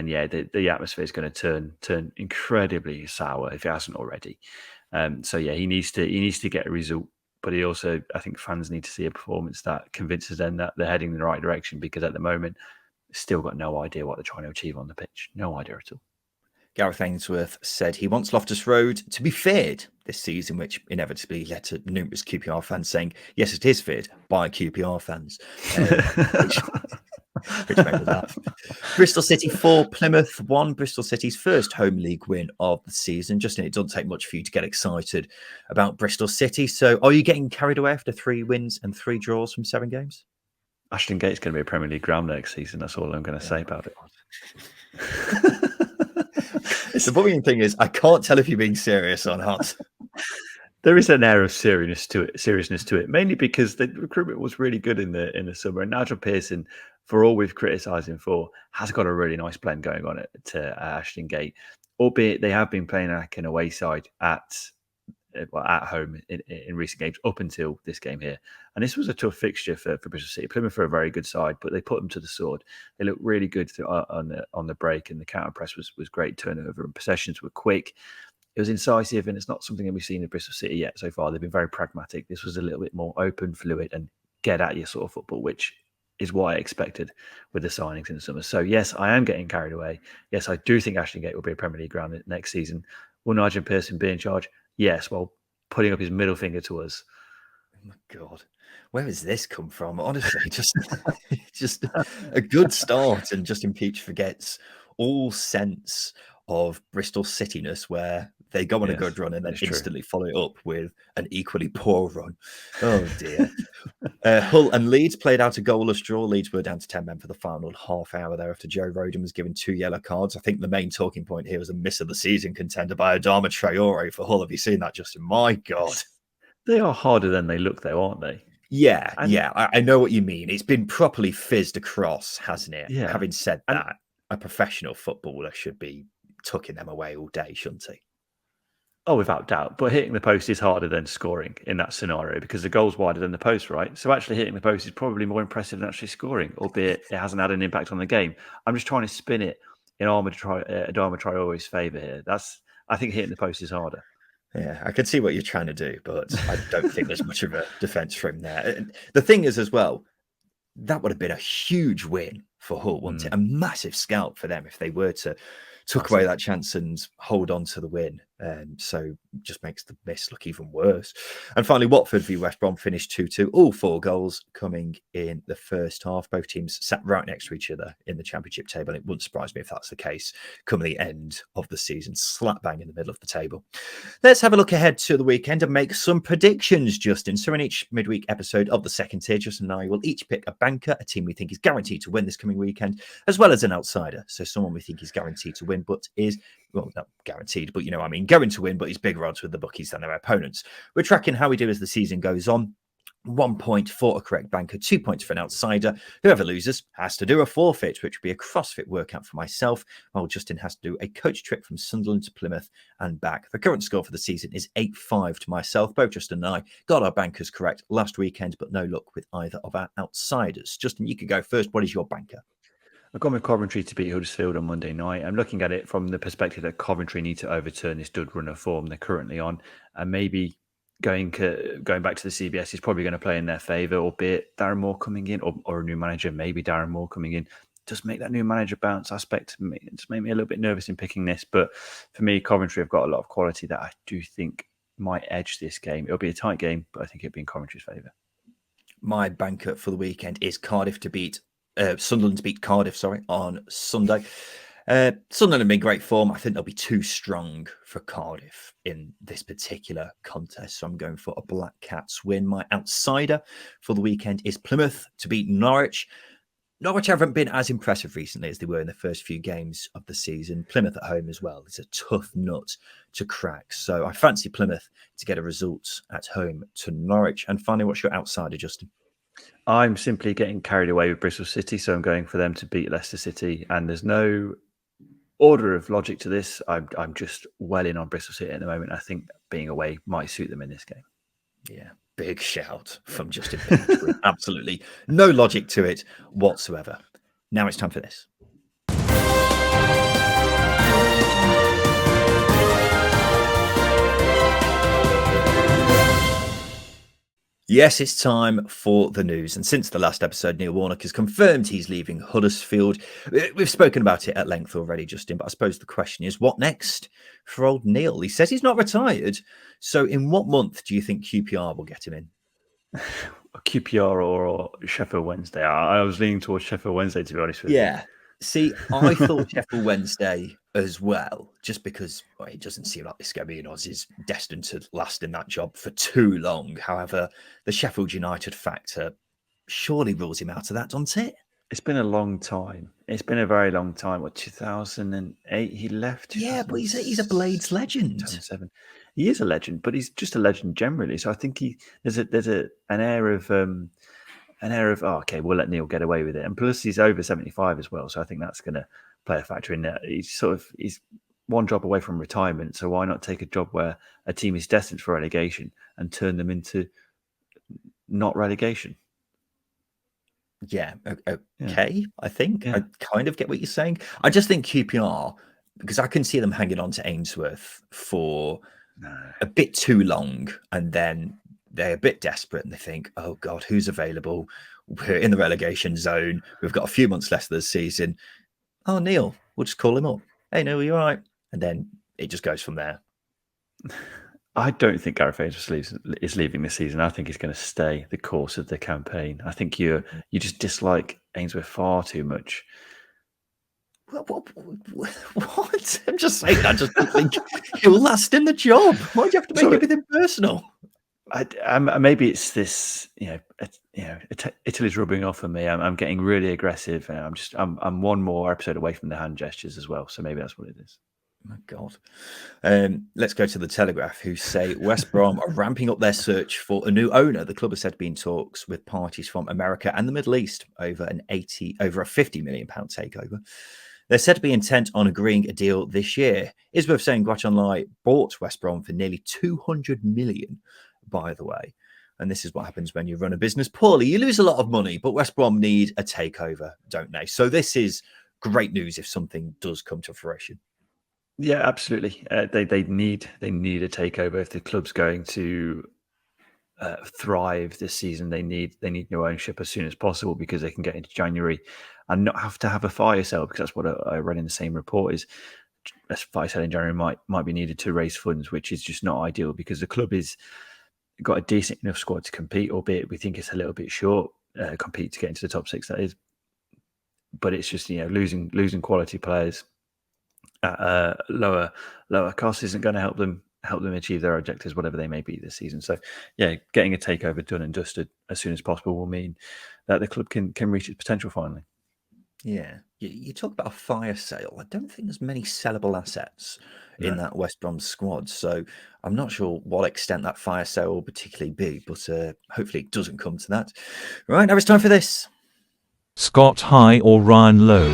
yeah, the atmosphere is going to turn incredibly sour if it hasn't already. So yeah, he needs to get a result, but he also, I think fans need to see a performance that convinces them that they're heading in the right direction, because at the moment, still got no idea what they're trying to achieve on the pitch. No idea at all. Gareth Ainsworth said he wants Loftus Road to be feared this season, which inevitably led to numerous QPR fans saying, yes, it is feared by QPR fans, which made me laugh. Bristol City 4, Plymouth 1, Bristol City's first home league win of the season. Justin, it doesn't take much for you to get excited about Bristol City. So are you getting carried away after 3 wins and 3 draws from 7 games? Ashton Gate's going to be a Premier League ground next season. That's all I'm going to say about it. The bullying thing is, I can't tell if you're being serious or not. There is an air of seriousness to it, mainly because the recruitment was really good in the summer. And Nigel Pearson, for all we've criticised him for, has got a really nice blend going on at Ashton Gate. Albeit they have been playing like an away side at home in recent games up until this game here. And this was a tough fixture for Bristol City. Plymouth are a very good side, but they put them to the sword. They looked really good on the break, and the counter press was great turnover, and possessions were quick. It was incisive, and it's not something that we've seen in Bristol City yet so far. They've been very pragmatic. This was a little bit more open, fluid, and get at your sort of football, which is what I expected with the signings in the summer. So yes, I am getting carried away. Yes, I do think Ashton Gate will be a Premier League ground next season. Will Nigel Pearson be in charge? Yes, well, putting up his middle finger to us. Oh my God, where has this come from? Honestly, just a good start, and Justin Peach forgets all sense of Bristol Cityness, where they go on a good run and then instantly follow it up with an equally poor run. Oh dear. Hull and Leeds played out a goalless draw. Leeds were down to 10 men for the final half hour there after Joe Rodon was given 2 yellow cards. I think the main talking point here was a miss of the season contender by Adama Traore for Hull. Have you seen that, Justin? My God. They are harder than they look, though, aren't they? Yeah, I know what you mean. It's been properly fizzed across, hasn't it? Yeah. Having said that, a professional footballer should be tucking them away all day, shouldn't he? Oh, without doubt. But hitting the post is harder than scoring in that scenario, because the goal's wider than the post, right? So actually hitting the post is probably more impressive than actually scoring, albeit it hasn't had an impact on the game. I'm just trying to spin it in Adama Traore's favour here. I think hitting the post is harder. Yeah, I can see what you're trying to do, but I don't think there's much of a defence for him there. The thing is, as well, that would have been a huge win for Hull, wouldn't it? A massive scalp for them if they were to tuck away that chance and hold on to the win. So just makes the miss look even worse. And finally, Watford v West Brom finished 2-2. All 4 goals coming in the first half. Both teams sat right next to each other in the Championship table. It wouldn't surprise me if that's the case come the end of the season. Slap bang in the middle of the table. Let's have a look ahead to the weekend and make some predictions, Justin. So in each midweek episode of the second tier, Justin and I will each pick a banker, a team we think is guaranteed to win this coming weekend, as well as an outsider. So someone we think is guaranteed to win, but is, well, not guaranteed, but you know what I mean, going to win, but he's bigger odds with the bookies than their opponents. We're tracking how we do as the season goes on. 1 point for a correct banker, 2 points for an outsider. Whoever loses has to do a forfeit, which would be a CrossFit workout for myself, while Justin has to do a coach trip from Sunderland to Plymouth and back. The current score for the season is 8-5 to myself. Both Justin and I got our bankers correct last weekend, but no luck with either of our outsiders. Justin, you could go first. What is your banker? I've gone with Coventry to beat Huddersfield on Monday night. I'm looking at it from the perspective that Coventry need to overturn this dud run of form they're currently on, and maybe going back to the CBS is probably going to play in their favour, albeit Darren Moore coming in, or a new manager, maybe Darren Moore coming in, just make that new manager bounce aspect. Just made me a little bit nervous in picking this. But for me, Coventry have got a lot of quality that I do think might edge this game. It'll be a tight game, but I think it'll be in Coventry's favour. My banker for the weekend is Cardiff to beat Sunderland to beat Cardiff, on Sunday. Sunderland have been great form. I think they'll be too strong for Cardiff in this particular contest. So I'm going for a Black Cats win. My outsider for the weekend is Plymouth to beat Norwich. Norwich haven't been as impressive recently as they were in the first few games of the season. Plymouth at home as well. It's a tough nut to crack. So I fancy Plymouth to get a result at home to Norwich. And finally, what's your outsider, Justin? I'm simply getting carried away with Bristol City, so I'm going for them to beat Leicester City. And there's no order of logic to this. I'm just well in on Bristol City at the moment. I think being away might suit them in this game. Yeah, big shout from Justin Peach with absolutely no logic to it whatsoever. Now it's time for this. Yes, it's time for the news. And since the last episode, Neil Warnock has confirmed he's leaving Huddersfield. We've spoken about it at length already, Justin, but I suppose the question is, what next for old Neil? He says he's not retired. So in what month do you think QPR will get him in? QPR or Sheffield Wednesday? I was leaning towards Sheffield Wednesday, to be honest with you. Yeah. See, I thought Sheffield Wednesday as well, just because it doesn't seem like this Scabby Oz is destined to last in that job for too long. However, the Sheffield United factor surely rules him out of that, doesn't it? It's been a long time. It's been a very long time. What, 2008 he left? Yeah, but he's a Blades legend. 2007. He is a legend, but he's just a legend generally. So I think there's an air of okay, we'll let Neil get away with it, and plus he's over 75 as well. So I think that's going to play a factor in there. He's one job away from retirement, so why not take a job where a team is destined for relegation and turn them into not relegation? Yeah, okay, I think. Yeah. I kind of get what you're saying. I just think QPR, because I can see them hanging on to Ainsworth for a bit too long, and then they're a bit desperate and they think, oh God, who's available? We're in the relegation zone. We've got a few months left of the season. Oh, Neil, we'll just call him up. Hey, Neil, are you all right? And then it just goes from there. I don't think Gareth Ainsworth is leaving this season. I think he's going to stay the course of the campaign. I think you just dislike Ainsworth far too much. What? I'm just saying. I just don't think he'll last in the job. Why do you have to make everything personal? Maybe it's this. Italy's rubbing off on me. I'm getting really aggressive, and I'm one more episode away from the hand gestures as well. So maybe that's what it is. My God. Let's go to the Telegraph, who say West Brom are ramping up their search for a new owner. The club has said to be in talks with parties from America and the Middle East over a £50 million takeover. They're said to be intent on agreeing a deal this year. It's worth saying Guatemala bought West Brom for nearly 200 million, by the way. And this is what happens when you run a business poorly. You lose a lot of money, but West Brom need a takeover, don't they? So this is great news if something does come to fruition. Yeah, absolutely. They need a takeover if the club's going to thrive this season. They need new ownership as soon as possible because they can get into January and not have to have a fire sale, because that's what I read in the same report. Is a fire sale in January might be needed to raise funds, which is just not ideal because the club is got a decent enough squad to compete, albeit we think it's a little bit short. Compete to get into the top six, that is. But it's just losing quality players at lower cost isn't going to help them achieve their objectives, whatever they may be this season. So yeah, getting a takeover done and dusted as soon as possible will mean that the club can reach its potential finally. Yeah, you talk about a fire sale. I don't think there's many sellable assets in that West Brom squad, so I'm not sure what extent that fire sale will particularly be, but hopefully it doesn't come to that. Right, now it's time for this. Scott High or Ryan Lowe?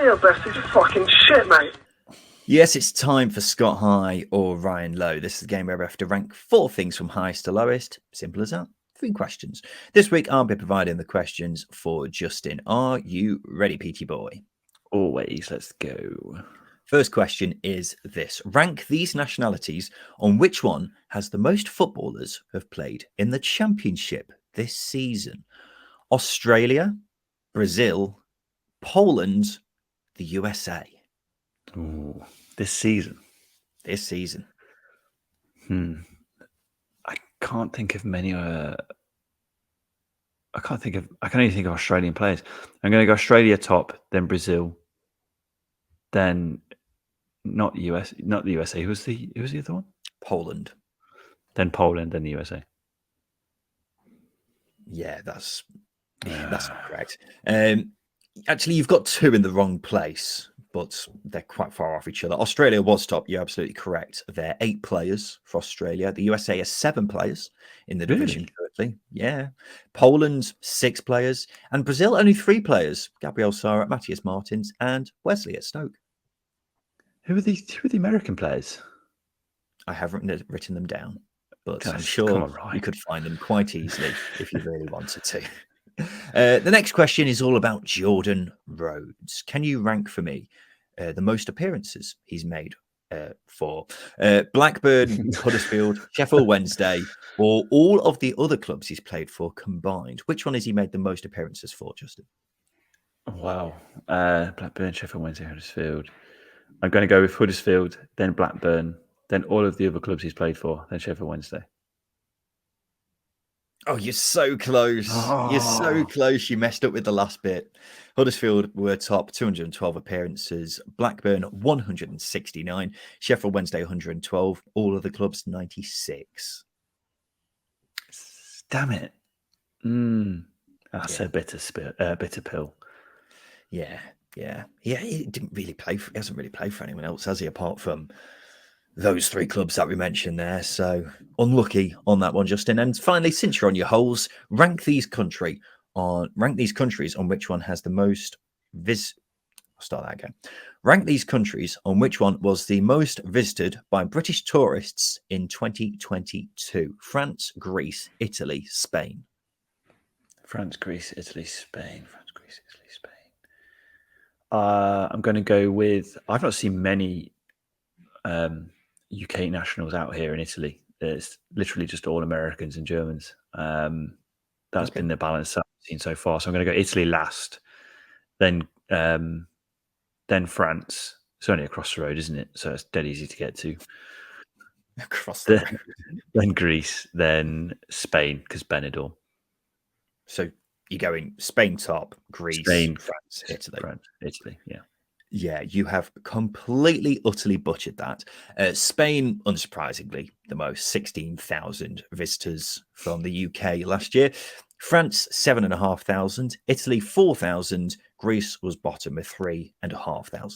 Your best is fucking shit, mate. Yes, it's time for Scott High or Ryan Lowe. This is the game where we have to rank 4 things from highest to lowest. Simple as that. 3 questions. This week, I'll be providing the questions for Justin. Are you ready, PT boy? Always. Let's go. First question is this. Rank these nationalities on which one has the most footballers who have played in the Championship this season. Australia, Brazil, Poland, the USA. Ooh, this season. I can't think of many. I can only think of Australian players. I'm going to go Australia top, then Brazil, then not the USA. Who was the other one? Poland. Then Poland, then the USA. Yeah, that's not correct. Actually, you've got 2 in the wrong place, but they're quite far off each other. Australia was top. You're absolutely correct. There are 8 players for Australia. The USA has 7 players in the division currently. Yeah. Poland, 6 players. And Brazil, only 3 players. Gabriel Sara, Matthias Martins, and Wesley at Stoke. Who are the American players? I haven't written them down, but I'm Come sure on, Ryan. you could find them quite easily if you really wanted to. The next question is all about Jordan Rhodes. Can you rank for me the most appearances he's made for Blackburn, Huddersfield, Sheffield Wednesday, or all of the other clubs he's played for combined? Which one has he made the most appearances for, Justin? Wow. Blackburn, Sheffield Wednesday, Huddersfield. I'm going to go with Huddersfield, then Blackburn, then all of the other clubs he's played for, then Sheffield Wednesday. Oh, you're so close. You're so close. You messed up with the last bit. Huddersfield were top, 212 appearances. Blackburn, 169. Sheffield Wednesday, 112. All of the clubs, 96. Damn it. That's a bitter pill. Yeah. He didn't really play. He hasn't really played for anyone else, has he? Apart from those three clubs that we mentioned there. So unlucky on that one, Justin. And finally, since you're on your holes, rank these countries on which one has the most I'll start that again. Rank these countries on which one was the most visited by British tourists in 2022. France, Greece, Italy, Spain. France, Greece, Italy, Spain. France, Greece, Italy, Spain. I'm going to go with. I've not seen many UK nationals out here in Italy. It's literally just all Americans and Germans. That's been the balance I've seen so far. So I'm going to go Italy last, then France. It's only across the road, isn't it? So it's dead easy to get to. Across the road. Then Greece, then Spain, because Benidorm. So you're going Spain top, Greece, Spain, France, Italy. Italy, yeah. Yeah, you have completely, utterly butchered that. Spain, unsurprisingly, the most, 16,000 visitors from the UK last year. France, 7,500. Italy, 4,000. Greece was bottom with 3,500.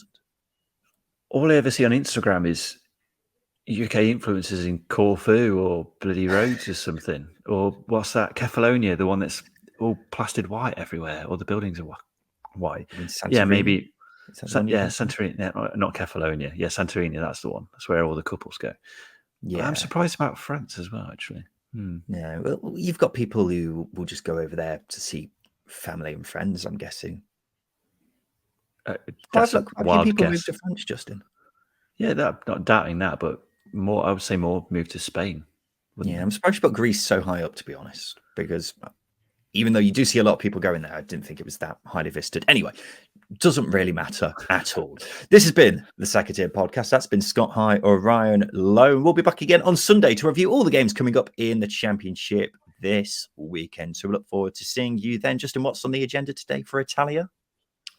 All I ever see on Instagram is UK influencers in Corfu or bloody Rhodes or something. Or what's that? Kefalonia, the one that's all plastered white everywhere, or the buildings are white. Yeah, maybe. Santorini. Not Kefalonia. Yeah, Santorini. That's the one. That's where all the couples go. Yeah, but I'm surprised about France as well. Actually, yeah. Well, you've got people who will just go over there to see family and friends. I'm guessing. That's a wild people guess. move to France, Justin. Yeah, not doubting that, but more. I would say more move to Spain. Yeah, I'm surprised you put Greece so high up, to be honest, because even though you do see a lot of people going there, I didn't think it was that highly visited. Anyway, doesn't really matter at all. This has been the Second Tier Podcast. That's been Scott High or Ryan Lowe. We'll be back again on Sunday to review all the games coming up in the Championship this weekend. So we look forward to seeing you then. Justin, what's on the agenda today for Italia?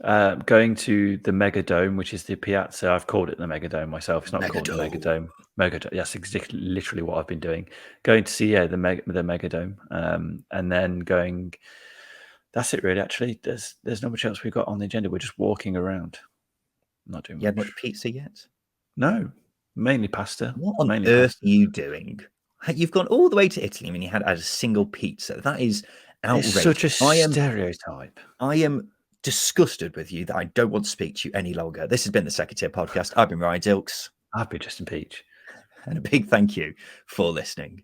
Going to the Megadome, which is the Piazza. I've called it the Megadome myself. It's not called the Megadome. Megadome. That's exactly literally what I've been doing. Going to see the Megadome, and then going. That's it, really. Actually, there's not much else we've got on the agenda. We're just walking around, not doing. You had much pizza yet? No, mainly pasta. What on earth are you doing? You've gone all the way to Italy and you had a single pizza. That is outrageous. It's such a stereotype. I am disgusted with you that I don't want to speak to you any longer. This has been the Second Tier Podcast. I've been Ryan Dilks. I've been Justin Peach. And a big thank you for listening.